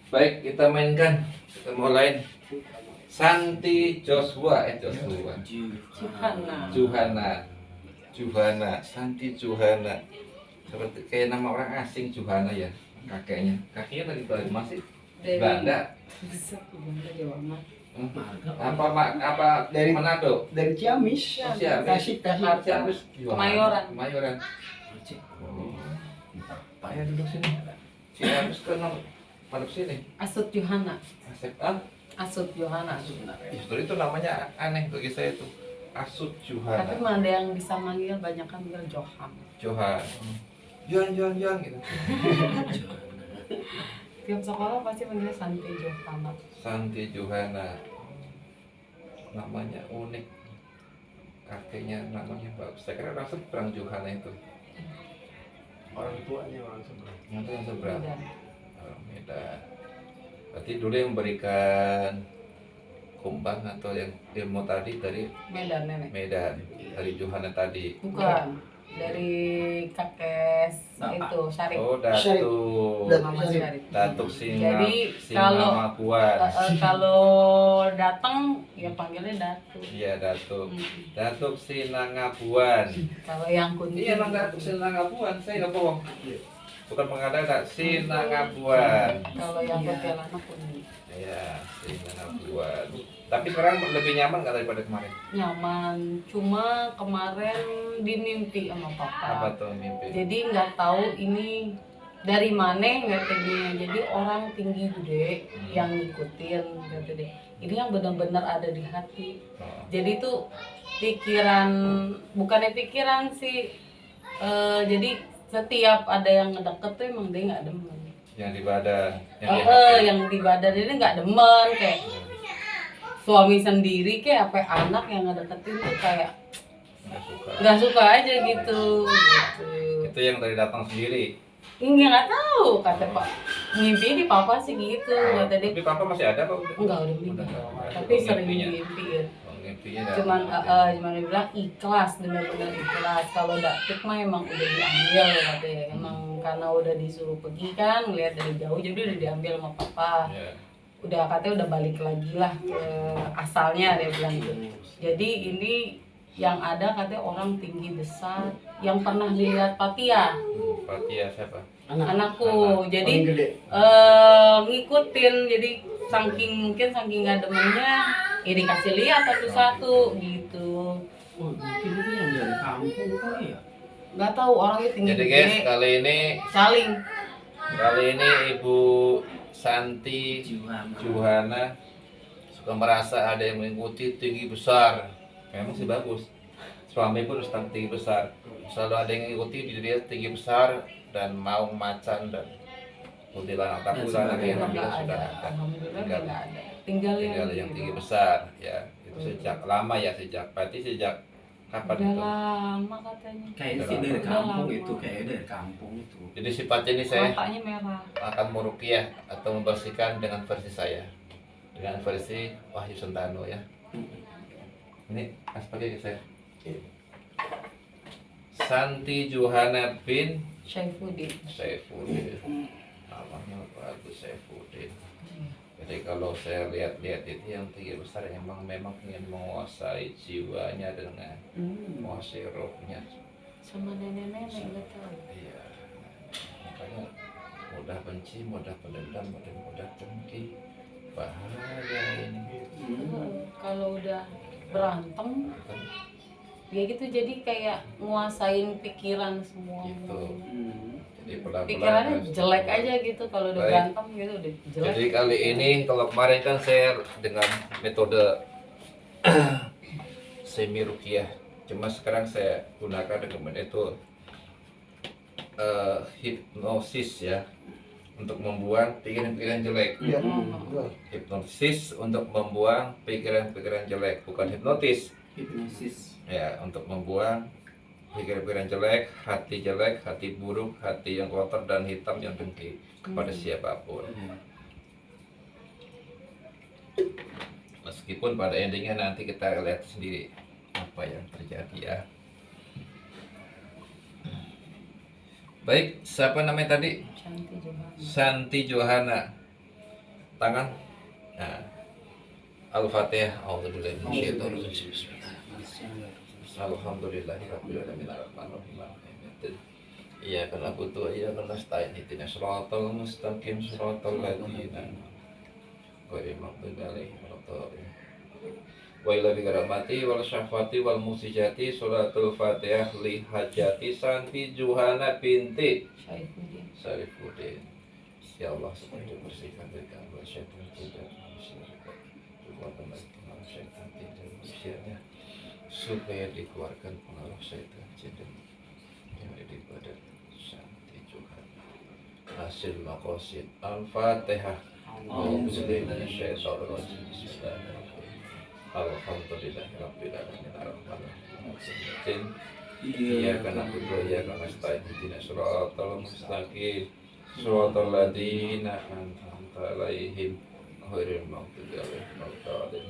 Baik, kita mainkan. Kita mulai. Santi Joshua, Juhana, Santi Juhana. Seperti kayak nama orang asing Juhana ya, kakeknya lagi balik masih Belanda. Apa Dari Manado? dari Ciamis. Oh, Ciamis. Ciamis. Kemayoran. Oh. Pak ya duduk sini. Ciamis kan pada sini. Asut Johana. Asep ah. Asut Johana. Justru itu namanya aneh bagi saya itu. Asut Juhana. Tapi mana ada yang bisa manggil, banyak kan manggil Johan. Johan. Johan gitu. Tiap sekolah pasti manggil Santi Johana. Santi Juhana. Namanya unik. Kakeknya namanya bagus. Saya kira orang seberang Juhana itu. Orang tuanya orang seberang. Itu yang seberang. Medan. Orang Medan. Berarti dulu yang memberikan kumbang atau yang ilmu tadi dari Medan nenek. Medan, dari Juhana tadi. Bukan. Dari kakek itu Syarif. Oh, Mama Syarif. Datuk Jadi kalau Sinamapuan. kalau datang ya panggilnya Datuk. Iya, Datuk. Hmm. Datuk Sinangapuan. Kalau yang kunci. Iya, emang Datuk Sinangapuan. Saya nggak bohong. Bukan mengada-ada, Sinangapuan. Kalau yang kuntilanak kuning. Iya, Sinangapuan. Tapi sekarang lebih nyaman nggak daripada kemarin? Nyaman, cuma kemarin dimimpi sama Apa papa. tuh mimpi? Jadi nggak tahu ini dari mana katanya. Jadi orang tinggi gede yang ngikutin kata dia. Ini yang benar-benar ada di hati. Oh. Jadi tuh pikiran, bukannya pikiran sih. Jadi setiap ada yang ngedeket tuh emang dia nggak demen. Yang di badan, yang di hati. Yang di badan ini nggak demen, kayak suami sendiri kayak apa anak yang ngedeketin tuh kayak Nggak suka. nggak suka aja gitu. Itu yang dari datang sendiri. Nggak tahu kata pak, mimpi di papa sih gitu kata dia. Tapi papa masih ada apa udah? Enggak udah meninggal. Tapi sering mimpi ya. Mimpinya Cuman dia bilang ikhlas, benar-benar ikhlas. Kalau daktik mah emang udah diambil katanya. Emang karena udah disuruh pergi kan, ngeliat dari jauh jadi udah diambil sama papa. Ya. Udah katanya udah balik lagi lah ke asalnya dia bilang gitu. Jadi ini yang ada katanya orang tinggi besar yang pernah dilihat Patia. Fatia siapa? Anakku. Jadi Paling gede. ngikutin, jadi saking nggak demennya ya dikasih lihat satu-satu gitu. Oh, mungkin itu yang dari kampung kali ya. Nggak tahu orangnya tinggi Jadi gede. guys, kali Saling. ini Ibu Santi Juhana suka merasa ada yang mengikuti tinggi besar. Memang sih bagus. Suami pun harus tinggi besar. Selalu ada yang mengikuti dia tinggi besar dan mau macan dan kuntilanak. Tapi kuntilanak yang Nggak sudah ada. ada. Alhamdulillah Tinggal- nggak ada. Tinggal yang tinggi besar ya. Itu sejak lama ya, berarti sejak kapan Udah itu? lama katanya. Kayaknya sih dari kampung itu, kayaknya dari kampung itu. Jadi sifatnya ini saya Matanya merah. akan meruqyah atau membersihkan dengan versi saya, dengan versi Wahyu Sentano ya. Ini aspeknya saya. Santi Juhana bin Syaifuddin. Saifuddin. Namanya bagus, Saifuddin. Jadi kalau saya lihat-lihat itu yang tinggi besar memang ingin menguasai jiwanya dengan menguasai rohnya. Sama nenek-nenek nggak tahu. Iya. Makanya mudah benci, mudah pendendam, mudah dengki. Bahaya ini. Kalau udah berantem ya gitu, jadi kayak nguasain pikiran semua. Gitu. Jadi pelan-pelan Pikirannya harus- jelek aja gitu kalau udah Baik. berantem gitu udah jelek. Jadi kali ini kalau kemarin kan saya dengan metode semi ruqyah, cuma sekarang saya gunakan dengan metode hipnosis ya, untuk membuang pikiran-pikiran jelek. Iya. Hipnosis untuk membuang pikiran-pikiran jelek, bukan hipnotis Hipnosis. ya, untuk membuang pikiran-pikiran jelek, hati buruk, hati yang kotor dan hitam yang dengki kepada siapapun. Meskipun pada endingnya nanti kita lihat sendiri apa yang terjadi ya. Baik, siapa namanya tadi? Santi Johana. Santi Johana. tangan. Nah, Al-Fatihah. A'udzubillahi minasyaitonirrajim. Bismillahirrahmanirrahim. Alhamdulillahirabbil alamin arrahmanirrahim maliki yaumiddin. Iyyaka na'budu wa iyyaka nasta'in ihdinas siratal mustaqim siratal ladzina ghairil maghdubi 'alaihim waladdallin. Wa ila bikaramati wal syafati wal musijati sholatul Fatihah li hajati Santi Juhana binti Syarifuddin. Ya Allah, semoga bersihkan dari gangguan syaitan tidak syaitan tidak usianya, supaya dikeluarkan pengaruh syaitan tidak yang ada di badan Santi Juhana. Hasil maqasid Al-Fatihah. Bismillahirrahmanirrahim. Alhamdulillahirabbil alamin arrahmanirrahim. Iyyaka na'budu wa iyyaka nasta'in ihdinas siratal mustaqim siratal ladzina an'amta 'alaihim ghairil maghdubi 'alaihim waladdallin.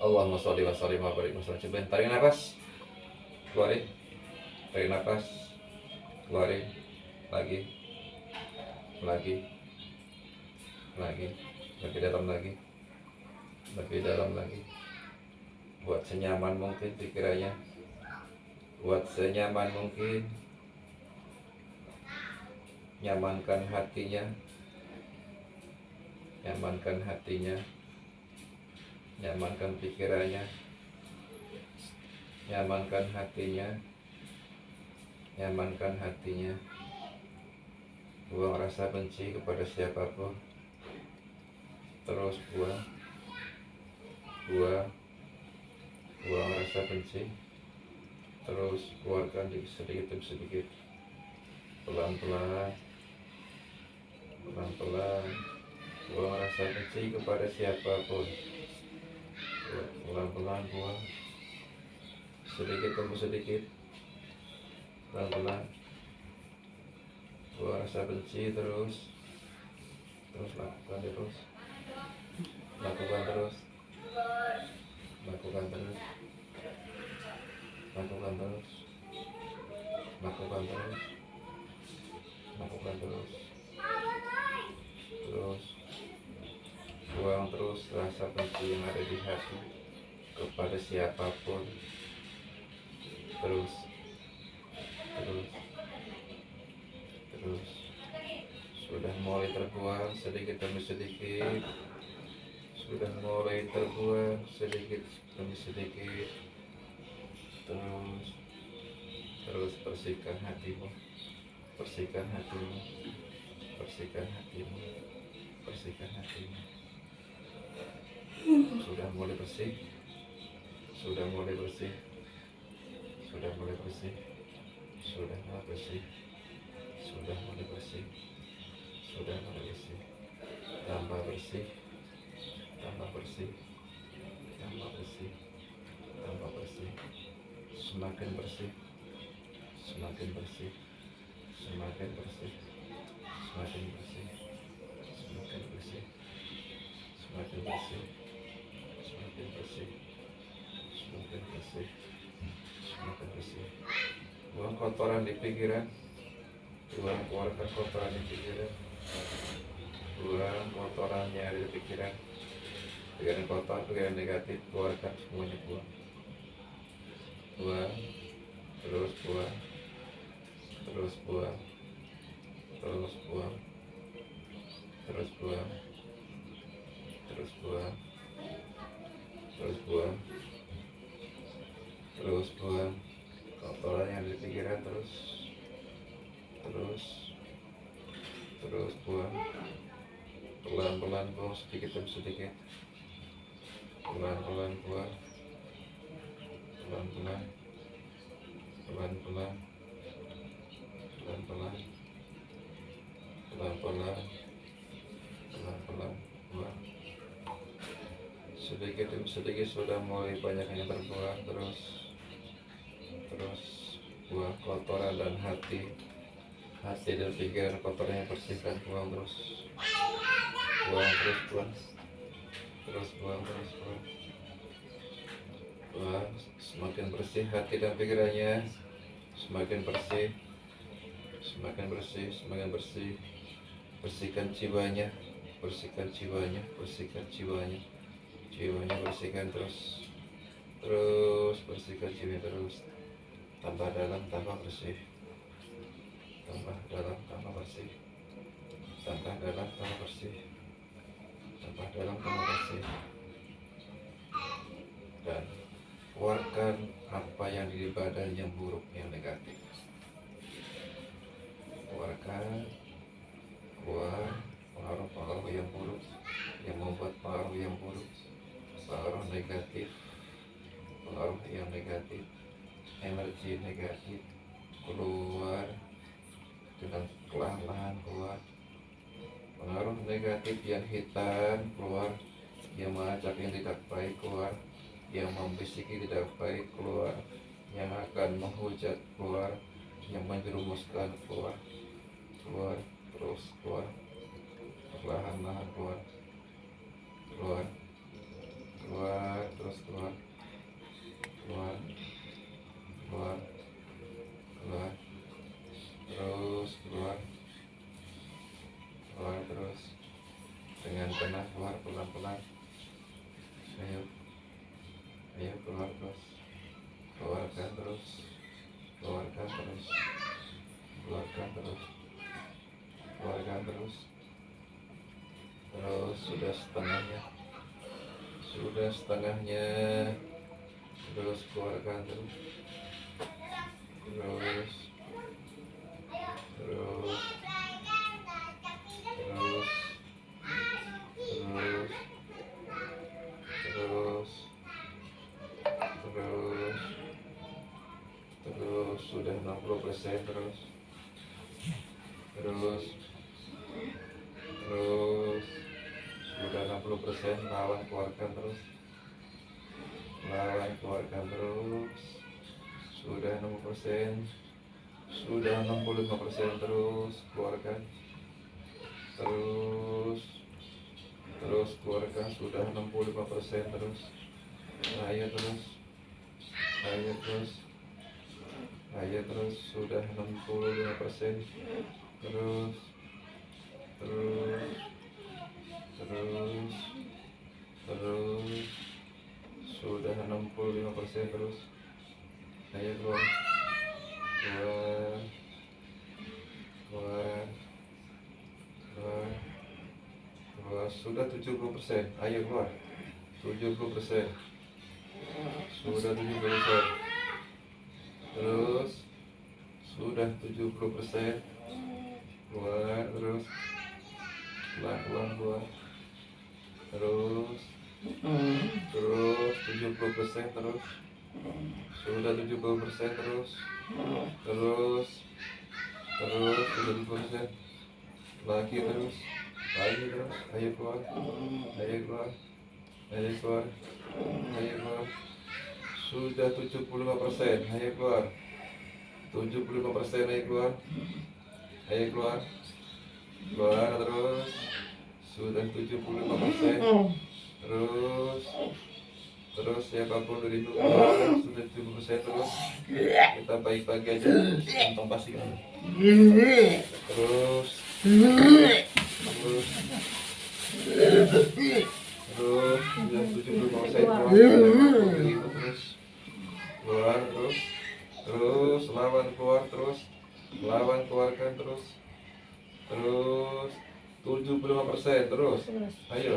Allahumma sholli wa sallim wa barik wa sallim. Coba tarik nafas, keluarin, tarik nafas, keluarin, lagi, lebih dalam lagi, lebih dalam lagi. Buat senyaman mungkin pikirannya, buat senyaman mungkin, nyamankan hatinya, nyamankan hatinya, nyamankan pikirannya, nyamankan hatinya, nyamankan hatinya. Buang rasa benci kepada siapapun. Terus buang rasa benci. Terus keluarkan sedikit demi sedikit, pelan-pelan. Buang rasa benci kepada siapapun. Pelan-pelan buang, sedikit demi sedikit, pelan-pelan. Buang rasa benci terus lakukan terus. Lakukan terus. Terus buang terus rasa benci yang ada di hati kepada siapapun. Terus sudah mulai terbuang sedikit demi sedikit. Sudah mulai terbuang sedikit demi sedikit. Terus bersihkan hatimu. Sudah mulai bersih. Tambah bersih. Semakin bersih. Buang kotoran di pikiran. Keluarkan kotoran di pikiran. Buang kotorannya ada di pikiran. Pikiran kotor, pikiran negatif, keluarkan semuanya, buang. Terus buang. Kotoran yang ada di pikiran terus buang. Pelan-pelan buang sedikit demi sedikit. Pelan-pelan buang. Pelan-pelan buang. Sedikit demi sedikit sudah mulai banyak yang terbuang. Terus buang kotoran dan hati dan pikiran kotornya bersihkan. Buang. Semakin bersih hati dan pikirannya, semakin bersih. Bersihkan jiwanya, bersihkan jiwanya, jiwanya bersihkan terus, bersihkan jiwanya terus, tambah dalam, tambah bersih, tambah dalam, tambah bersih, tambah dalam, tambah bersih, tambah dalam, tambah bersih, dan keluarkan apa yang di badan yang buruk, yang negatif. Keluarkan, keluar pengaruh-pengaruh yang buruk, yang membuat pengaruh yang buruk, pengaruh negatif, pengaruh yang negatif, energi negatif, keluar dengan perlahan-lahan, keluar pengaruh negatif yang hitam, keluar yang mengajak yang tidak baik, keluar yang membisiki tidak baik, keluar yang akan menghujat, keluar yang menjerumuskan, keluar terus keluar perlahan-lahan, keluar terus keluar terus keluar terus dengan tenang, keluar pelan-pelan. Ayo keluar terus, keluarkan terus, keluarkan terus, keluarkan terus, keluarkan terus. Terus sudah setengahnya, terus keluarkan terus, terus terus sudah 60%, terus sudah 60%, lawan keluarkan terus, keluarkan terus, sudah 60%, sudah 65%, terus keluarkan, terus keluarkan, sudah 65%, terus ayo terus, sudah 65%, terus sudah 65%, terus ayo keluar, sudah 70%, ayo keluar, 70%, sudah 70%, terus sudah 70%, keluar terus, keluar terus 70%, terus sudah 70%, terus sudah 70%, lagi terus, ayo keluar, sudah 75%, ayo keluar, 75%, ayo keluar, terus sudah 75%, terus siapapun dari itu sudah 70%, terus kita baik-baik aja, untung pasti kan, terus sudah 75%, keluar, terus lawan, keluar, terus lawan, keluarkan, terus 75%, terus ayo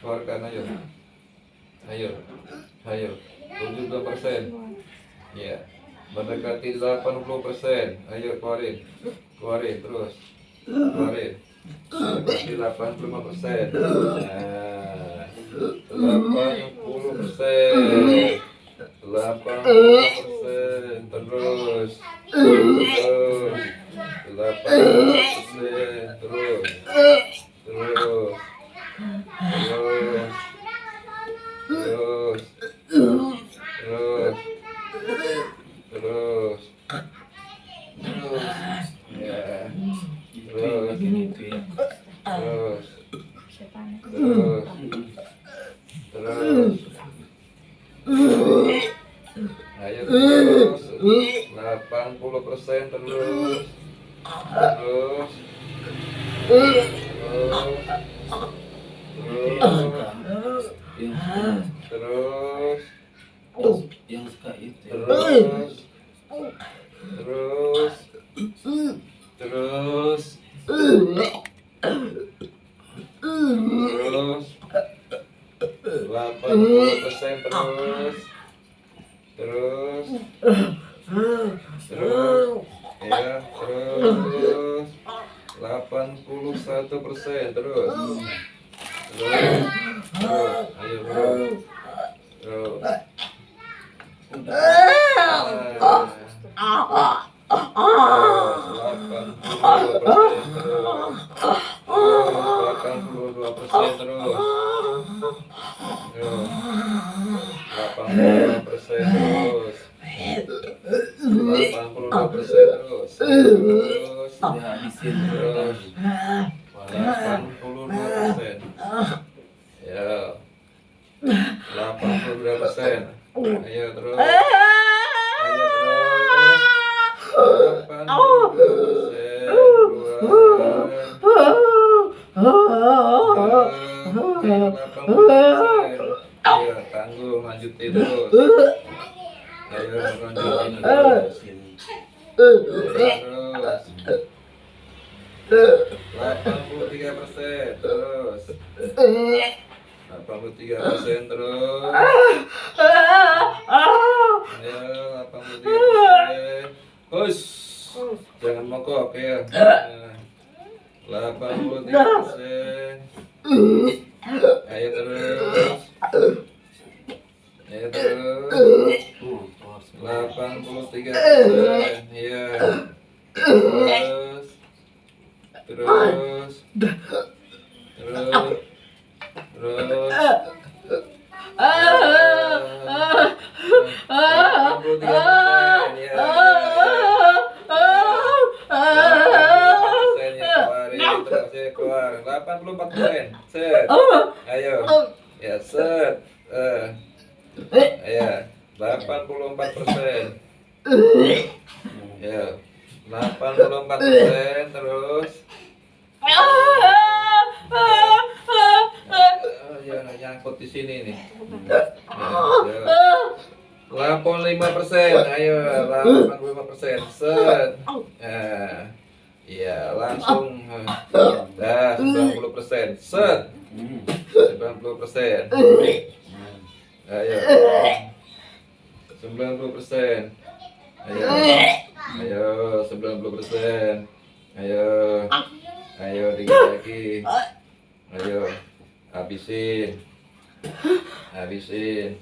keluarkan, ayo 75%, ya mendekati 80%, ayo keluarin terus, mendekati 85%, nah 80%, 80%, terus 80%, terus ya, ayo terus 80%, terus Terus 80% terus. Terus ya, terus 81% terus. Ayo terus. Terus. Udah habisin Terus. terus. 82%. Ya. 82%. Ayo terus. Ayo terus. 82%. Keluar. 80%. Ayo tanggung, lanjutin terus. Ayo lanjutin terus. Terus 83% terus 83% terus. Ayo 83%. Hush. Jangan mogok ya. 83%. Ayo terus. Ayo terus. 83%. Iya. Terus. Terus. Terus. Terus. 83%. Ya. 84% ya keluarin. Terus ya keluar. 84%. Set. Ayo. Ya set. Ayo. 84%. Ya. 84% terus. Ya, nyangkut di sini nih. Ya. 85%. Ayo, 85%. Set. Ya, langsung. Dah, 90%. Set. 90%. Ayo. 90%. Ayo. Ayo, 90%. Ayo. Ayo, dikit lagi. Ayo. Habisin. Habisin.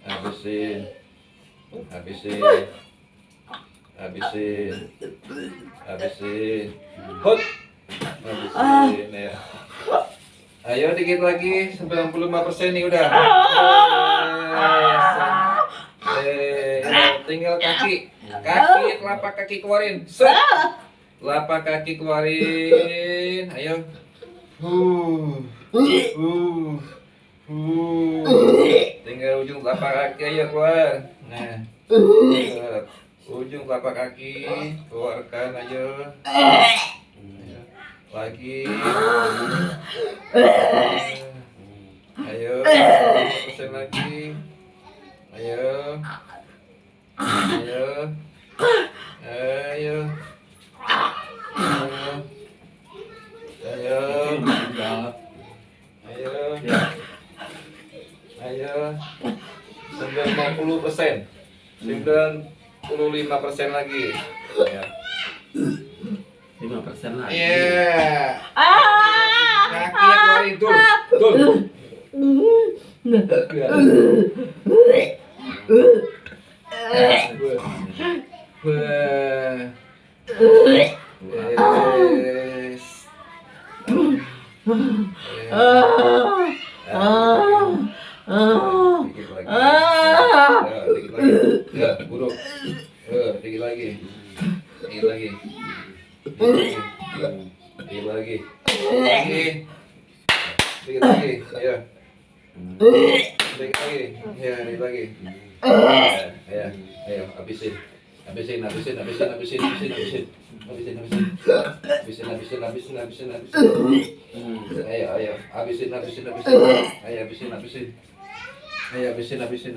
Habisin. Habisin. Habisin. Habisin. Hot. Habisin ya. Ayo dikit lagi, 95% nih udah. Tinggal kaki. Kaki, telapak kaki keluarin. Set. Telapak kaki keluarin. Ayo. Tinggal ujung telapak kaki ayo keluar. Nah. Ujung telapak kaki keluarkan ayo. Lagi. Ayo. 5% lagi. Ayo. Ayo. Ayo. Ayo. Ayo. Ayo. 90%. 95% lagi. Ya. 5% lagi. Iya. Kaki keluarin tuh. Dikit lagi. Ya, buruk. Dikit lagi. Dikit lagi. Dikit lagi. Dikit lagi. Ayo. Dikit lagi. Ya, dikit lagi. Ya, ayo, habisin. Habisin. Ayo, habisin. Ayo, habisin. Habisin.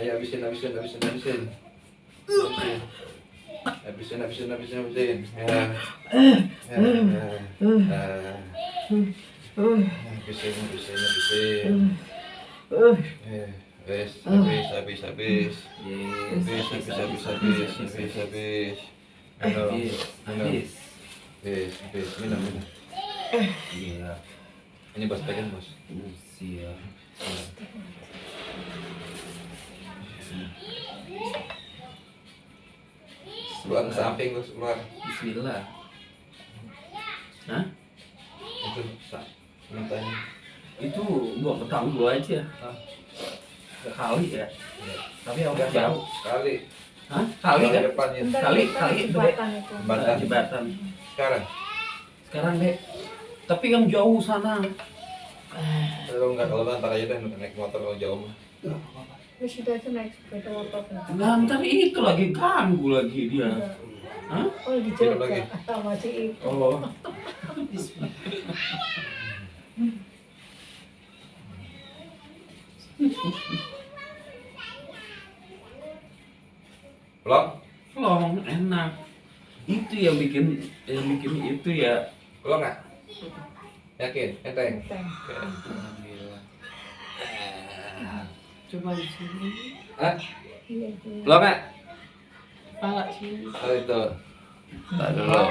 Ayo habisin. Habisin. Ya. Habisin. Habis. Habis. Minum. Iya. Ini bos pegang bos. Siap. Keluar ke samping bos, keluar. Bismillah. Hah? Itu mintanya. Itu gua ketang gua aja. Hah? Kali ya. Tapi yang Enggak jauh. Kali. Hah? Kali kan? Depannya. Kali itu deh. Jembatan. Jembatan. Sekarang. Sekarang deh. Tapi yang jauh sana. Kalau ntar aja deh naik motor kalau jauh mah. Terus itu aja naik sepeda motor. Nah, ntar itu lagi ganggu lagi dia. Hah? Oh, di Minum Jawa lagi. masih itu. Oh. Belum? Long enak. Itu yang bikin itu ya. Belum nggak? Yakin? Enteng? Alhamdulillah. Coba di sini. Hah? Iya, iya. Belum nggak? Pala sini. Oh itu. Tak dulu.